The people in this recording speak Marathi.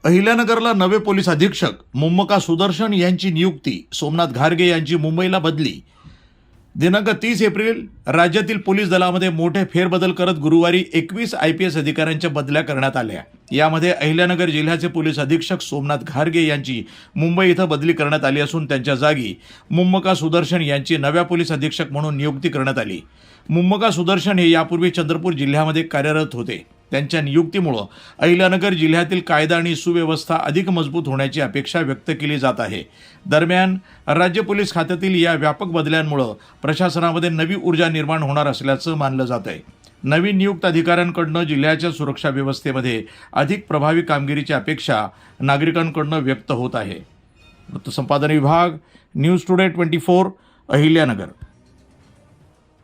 अहिल्यानगरला नवे पोलीस अधीक्षक मुम्मका सुदर्शन यांची नियुक्ती, सोमनाथ घारगे यांची मुंबईला बदली। दिनांक 30 एप्रिल राज्यातील पोलीस दलामध्ये मोठे फेरबदल करत गुरुवारी 21 IPS अधिकाऱ्यांच्या बदल्या करण्यात आल्या। यामध्ये अहिल्यानगर जिल्ह्याचे पोलीस अधीक्षक सोमनाथ घारगे यांची मुंबई इथं बदली करण्यात आली असून त्यांच्या जागी मुम्मका सुदर्शन यांची नव्या पोलीस अधीक्षक म्हणून नियुक्ती करण्यात आली। मुम्मका सुदर्शन हे यापूर्वी चंद्रपूर जिल्ह्यामध्ये कार्यरत होते। त्यांच्या नियुक्तीमुळे अहिल्यानगर जिल्ह्यातील कायदा आणि सुव्यवस्था अधिक मजबूत होण्याची अपेक्षा व्यक्त केली जात आहे। दरम्यान राज्य पोलीस खात्यातील या व्यापक बदल्यांमुळे प्रशासनामध्ये नवी ऊर्जा निर्माण होणार असल्याचं मानलं जात आहे। नवीन नियुक्त अधिकाऱ्यांकडून जिल्ह्याच्या सुरक्षा व्यवस्थेमध्ये अधिक प्रभावी कामगिरीची अपेक्षा नागरिकांकडून व्यक्त होत आहे। वृत्तसंपादन विभाग, न्यूज टुडे 24, अहिल्यानगर।